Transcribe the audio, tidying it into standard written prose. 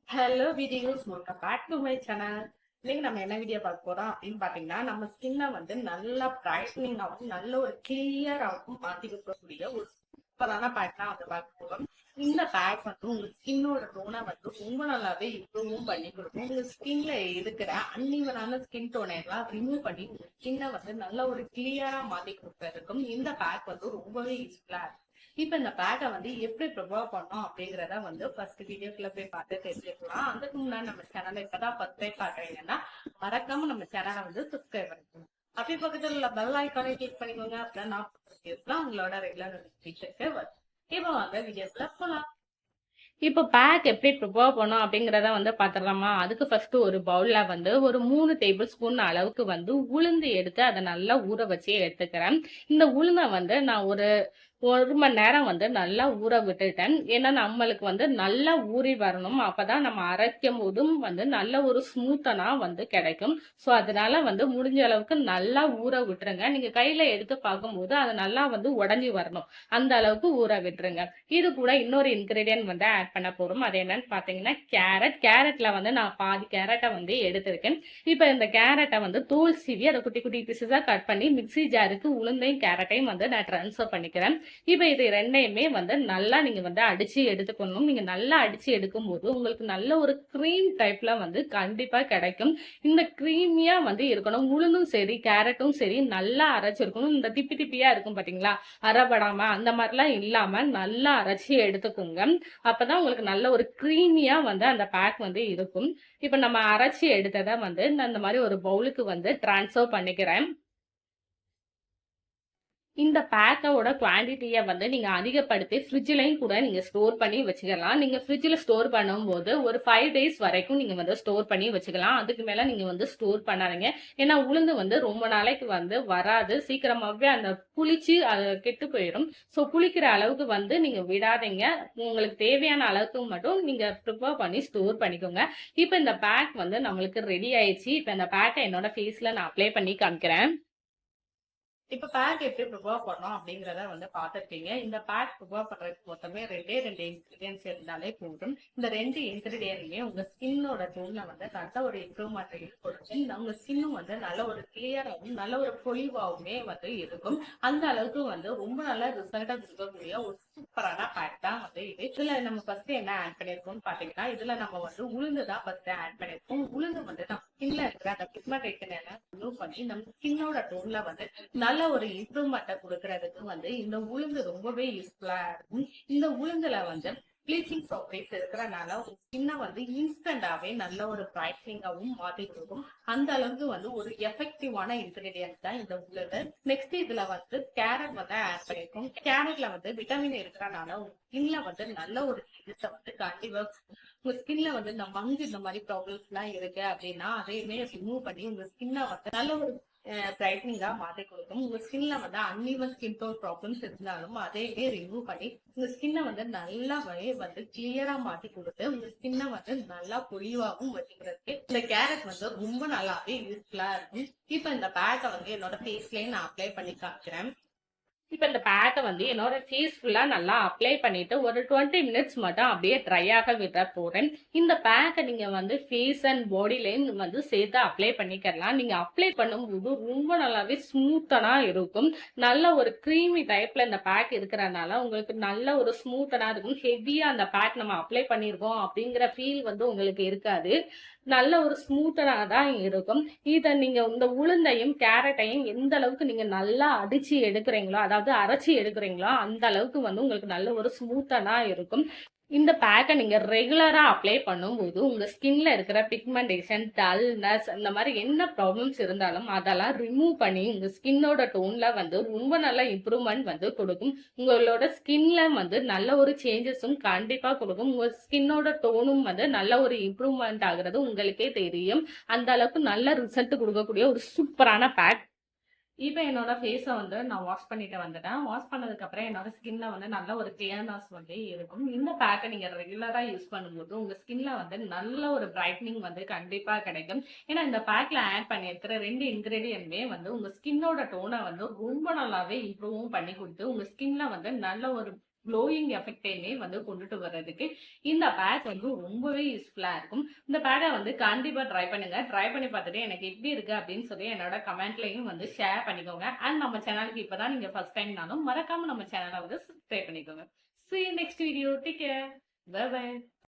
Hello videos, welcome back to my channel. இன்னைக்கு நம்ம என்ன வீடியோ பார்க்க போறோம் அப்படின்னு பாத்தீங்கன்னா, நம்ம ஸ்கின்னை வந்து நல்லா பிரைட்னிங் ஆகும், நல்ல ஒரு கிளியர் ஆகும் மாத்தி கொடுக்கக்கூடிய ஒரு சூப்பரான பேக் தான் வந்து பார்க்க போறோம். இந்த பேக் வந்து உங்க ஸ்கின்னோட டோனை வந்து ரொம்ப நல்லாவே இம்ப்ரூவும் பண்ணி கொடுக்கும். உங்க ஸ்கின்ல இருக்கிற அன்இவனான ஸ்கின் டோனை எல்லாம் ரிமூவ் பண்ணி உங்க ஸ்கின்னை வந்து நல்ல ஒரு கிளியரா மாத்தி கொடுக்கறதுக்கும் இந்த பேக் வந்து ரொம்பவே யூஸ்ஃபுல்லா இருக்கும். இப்ப இந்த பேக்கை வந்து எப்படி ப்ரிப்பேர் பண்ணோம் அப்படிங்கறத வந்து ஃபர்ஸ்ட் வீடியோக்குள்ள போய் பார்த்து தெரிஞ்சுக்கலாம். அதுக்கு முன்னாடி நம்ம சேனலை இப்பதான் ஃபர்ஸ்ட் டைம் பாக்குறீங்கன்னா மறக்காம நம்ம சேனலை வந்து சப்ஸ்கிரைப் பண்ணிக்கோங்க. அப்படி பக்கத்துல உள்ள பெல் ஐக்கானை கிளிக் பண்ணிக்கோங்க. அப்படின்னா நான் வீடியோஸ்லாம் உங்களோட ரெகுலர் நோட்டிபிகேஷனுக்கு வரும். இப்போ வாங்க வீடியோஸ்ல போலாம். இப்போ பேக் எப்படி ப்ரிப்பேர் பண்ணோம் அப்படிங்கிறத வந்து பார்த்துடலாமா? அதுக்கு ஃபர்ஸ்ட் ஒரு பவுல்ல வந்து ஒரு 3 டேபிள் ஸ்பூன் அளவுக்கு வந்து உளுந்து எடுத்து அதை நல்லா ஊற வச்சு எடுத்துக்கிறேன். இந்த உளுந்தை வந்து நான் ஒரு 1 மணி நேரம் வந்து நல்லா ஊற விட்டுட்டேன். ஏன்னா நம்மளுக்கு வந்து நல்லா ஊறி வரணும். அப்பதான் நம்ம அரைக்கும் போதும் வந்து நல்ல ஒரு ஸ்மூத்தனா வந்து கிடைக்கும். ஸோ அதனால வந்து முடிஞ்ச அளவுக்கு நல்லா ஊற விட்டுருங்க. நீங்க கையில எடுத்து பார்க்கும்போது அது நல்லா வந்து உடஞ்சி வரணும். அந்த அளவுக்கு ஊற விட்டுருங்க. இது கூட இன்னொரு இன்கிரீடியன்ட் வந்து ஆட் பண்ண போறோம். அது என்னன்னு பாத்தீங்கன்னா கேரட்ல வந்து நான் பாதி கேரட்டை வந்து எடுத்திருக்கேன். இப்ப இந்த கேரட்டை வந்து தோல் சீவி அதை குட்டி குட்டி பீசஸா கட் பண்ணி மிக்ஸி ஜாருக்கு உளுந்தையும் கேரட்டையும் வந்து நான் ட்ரான்ஸ்ஃபர் பண்ணிக்கிறேன். இப்ப இது ரெண்டையுமே வந்து நல்லா நீங்க வந்து அடிச்சு எடுத்துக்கணும். நீங்க நல்லா அடிச்சு எடுக்கும் போது உங்களுக்கு நல்ல ஒரு க்ரீம் டைப்ல வந்து கண்டிப்பா கிடைக்கும். இந்த க்ரீமியா வந்து இருக்கணும். உளுந்தும் சரி கேரட்டும் சரி நல்லா அரைச்சிருக்கணும். இந்த திப்பி திப்பியா இருக்கும் பாத்தீங்களா, அரைபடாம அந்த மாதிரிலாம் இல்லாம நல்லா அரைச்சி எடுத்துக்கோங்க. அப்பதான் உங்களுக்கு நல்ல ஒரு க்ரீமியா வந்து அந்த பேக் வந்து இருக்கும். இப்ப நம்ம அரைச்சி எடுத்ததை வந்து நான் இந்த மாதிரி ஒரு பவுலுக்கு வந்து டிரான்ஸ்ஃபர் பண்ணிக்கிறேன். இந்த பேக்கோட குவான்டிட்டியை வந்து நீங்க அதிகப்படுத்தி ஃப்ரிட்ஜ்லையும் கூட நீங்க ஸ்டோர் பண்ணி வச்சுக்கலாம். நீங்க ஃப்ரிட்ஜில் ஸ்டோர் பண்ணும்போது ஒரு 5 டேஸ் வரைக்கும் நீங்க வந்து ஸ்டோர் பண்ணி வச்சுக்கலாம். அதுக்கு மேல நீங்க வந்து ஸ்டோர் பண்ணாதீங்க. ஏன்னா உளுந்து வந்து ரொம்ப நாளைக்கு வந்து வராது. சீக்கிரமாவே அந்த புளிச்சு அது கெட்டு போயிடும். ஸோ புளிக்கிற அளவுக்கு வந்து நீங்க விடாதீங்க. உங்களுக்கு தேவையான அளவுக்கு மட்டும் நீங்க ப்ரிப்பேர் பண்ணி ஸ்டோர் பண்ணிக்கோங்க. இப்போ இந்த பேக் வந்து நம்மளுக்கு ரெடி ஆயிடுச்சு. இப்போ இந்த பேக்கை என்னோட ஃபேஸ்ல நான் அப்ளை பண்ணி காமிக்கிறேன். இப்ப பேக் எப்படி ப்ரிப்பேர் பண்ணோம் அப்படிங்கறத வந்து பார்த்துருக்கீங்க. இந்த பேக் ப்ரிப்பேர் பண்றதுக்கு மொத்தமே ரெண்டு இன்கிரீடியன்ஸ் இருந்தாலே போதும். இந்த 2 இன்கிரீடியன்ட்மே உங்க ஸ்கின்னோட டோன்ல வந்து நல்ல ஒரு இம்ப்ரூவ்மெண்ட் கொடுக்கும். உங்க ஸ்கின்னும் வந்து நல்ல ஒரு கிளியராகவும் நல்ல ஒரு பொலிவாகவுமே வந்து இருக்கும். அந்த அளவுக்கு வந்து ரொம்ப நல்ல ரிசல்ட்டா கொடுக்கக்கூடிய ஒரு சூப்பரான பேக் தான் வந்து இது. இதுல நம்ம ஃபர்ஸ்ட் என்ன ஆட் பண்ணிருக்கோம்னு பாத்தீங்கன்னா, இதுல நம்ம வந்து உளுந்து தான் ஃபர்ஸ்ட் ஆட் பண்ணிருக்கோம். உளுந்து வந்து நம்ம ஸ்கின்ல இருக்கிற அந்த பிக்மெண்டேஷன் எல்லாம் ரிமூவ் பண்ணி நம்ம ஸ்கின்னோட டோன்ல வந்து நல்ல ஒரு இம்ப்ரூவ்மெண்ட்டை கொடுக்கறதுக்கு வந்து இந்த உளுந்து ரொம்பவே யூஸ்ஃபுல்லா இருக்கும். இந்த உளுந்துல வந்து ப்ளீச்சிங் ப்ராப்பர்ட்டிஸ் இருக்கிறனால ஸ்கின்னை வந்து இன்ஸ்டன்டாவே நல்ல ஒரு பிரைட்னிங்காவும் மாத்தி கொடுக்கும். அந்த அளவுக்கு வந்து ஒரு எஃபெக்டிவான இன்கிரீடியன்ட் தான் இந்த உளுந்து. நெக்ஸ்ட் இதுல வந்து கேரட் வந்து ஆட் பண்ணிருக்கோம். கேரட்ல வந்து விட்டமின் இருக்கிறனால உங்க ஸ்கின்ல வந்து நல்ல ஒரு சேஞ்சஸை வந்து கண்டிப்பா உங்க ஸ்கின்ல வந்து இந்த மங்கு இந்த மாதிரி ப்ராப்ளம்ஸ் எல்லாம் இருக்கு அப்படின்னா அதையுமே ரிமூவ் பண்ணி உங்க ஸ்கின்னை வந்து நல்ல ஒரு பிரைட்னிங்கா மாத்தி கொடுக்கும். உங்க ஸ்கின்ல வந்து அன்இவன் ஸ்கின் டோன் ப்ராப்ளம்ஸ் இருந்தாலும் அதையே ரிமூவ் பண்ணி உங்க ஸ்கின்னை வந்து நல்லாவே வந்து கிளியரா மாத்தி கொடுத்து உங்க ஸ்கின்னை வந்து நல்லா பொலிவாகவும் வச்சுக்கிறதுக்கு இந்த கேரட் வந்து ரொம்ப நல்லாவே யூஸ்ஃபுல்லா இருக்கும். இப்ப இந்த பேக்கை வந்து என்னோட ஃபேஸ்லயே நான் அப்ளை பண்ணி காமிக்கிறேன். இப்ப இந்த பேக்கை வந்து என்னோட ஃபேஸ் ஃபுல்லா நல்லா அப்ளை பண்ணிட்டு ஒரு 20 மினிட்ஸ் மட்டும் அப்படியே ட்ரை ஆக விட போறேன். இந்த பேக்கை நீங்க வந்து ஃபேஸ் அண்ட் பாடிலையும் வந்து சேர்த்து அப்ளை பண்ணிக்கலாம். நீங்க அப்ளை பண்ணும்போது ரொம்ப நல்லாவே ஸ்மூத்தனா இருக்கும். நல்ல ஒரு க்ரீமி டைப்ல இந்த பேக் இருக்கிறனால உங்களுக்கு நல்ல ஒரு ஸ்மூத்தனா இருக்கும். ஹெவியா அந்த பேக் நம்ம அப்ளை பண்ணியிருக்கோம் அப்படிங்கிற ஃபீல் வந்து உங்களுக்கு இருக்காது. நல்ல ஒரு ஸ்மூத்தனா தான் இருக்கும். இதை நீங்க இந்த உளுந்தையும் கேரட்டையும் எந்த அளவுக்கு நீங்க நல்லா அடிச்சு எடுக்கிறீங்களோ, அதாவது அரைச்சி எடுக்கிறீங்களோ அந்த அளவுக்கு வந்து உங்களுக்கு நல்ல ஒரு ஸ்மூத்தனா இருக்கும். இந்த பேக்கை நீங்க ரெகுலரா அப்ளை பண்ணும்போது உங்க ஸ்கின்ல இருக்கிற பிக்மெண்டேஷன், டல்னஸ் இந்த மாதிரி என்ன ப்ராப்ளம்ஸ் இருந்தாலும் அதெல்லாம் ரிமூவ் பண்ணி உங்க ஸ்கின்னோட டோன்ல வந்து ரொம்ப நல்ல இம்ப்ரூவ்மெண்ட் வந்து கொடுக்கும். உங்களோட ஸ்கின்ல வந்து நல்ல ஒரு சேஞ்சஸும் கண்டிப்பா கொடுக்கும். உங்க ஸ்கின்னோட டோனும் வந்து நல்ல ஒரு இம்ப்ரூவ்மெண்ட் ஆகுறது உங்களுக்கே தெரியும். அந்த அளவுக்கு நல்ல ரிசல்ட் கொடுக்கக்கூடிய ஒரு சூப்பரான பேக். இப்ப என்னோட ஃபேஸ வந்து நான் வாஷ் பண்ணிட்டு வந்துட்டேன். வாஷ் பண்ணதுக்கு அப்புறம் என்னோட ஸ்கின்ல வந்து நல்ல ஒரு கிளியர்னஸ் வந்து இருக்கும். இந்த பேக்க நீங்க ரெகுலரா யூஸ் பண்ணும்போது உங்க ஸ்கின்ல வந்து நல்ல ஒரு பிரைட்னிங் வந்து கண்டிப்பா கிடைக்கும். ஏன்னா இந்த பேக்ல ஆட் பண்ணியிருக்கிற 2 இன்கிரீடியன்ட்மே வந்து உங்க ஸ்கின்னோட டோனை வந்து ரொம்ப நல்லாவே இம்ப்ரூவும் பண்ணி கொடுத்து உங்க ஸ்கின்ல வந்து நல்ல ஒரு க்ளோயிங் எஃபெக்ட்டையுமே வந்து கொண்டுட்டு வர்றதுக்கு இந்த பேக் வந்து ரொம்பவே யூஸ்ஃபுல்லா இருக்கும். இந்த பேக்க வந்து கண்டிப்பா ட்ரை பண்ணுங்க. ட்ரை பண்ணி பார்த்துட்டு எனக்கு எப்படி இருக்கு அப்படின்னு சொல்லி என்னோட கமெண்ட்லயும் வந்து ஷேர் பண்ணிக்கோங்க. அண்ட் நம்ம சேனலுக்கு இப்பதான் நீங்க ஃபர்ஸ்ட் டைம்னாலும் மறக்காம நம்ம சேனலை வந்து சப்ஸ்கிரைப் பண்ணிக்கோங்க. See you next video. Take care. Bye bye.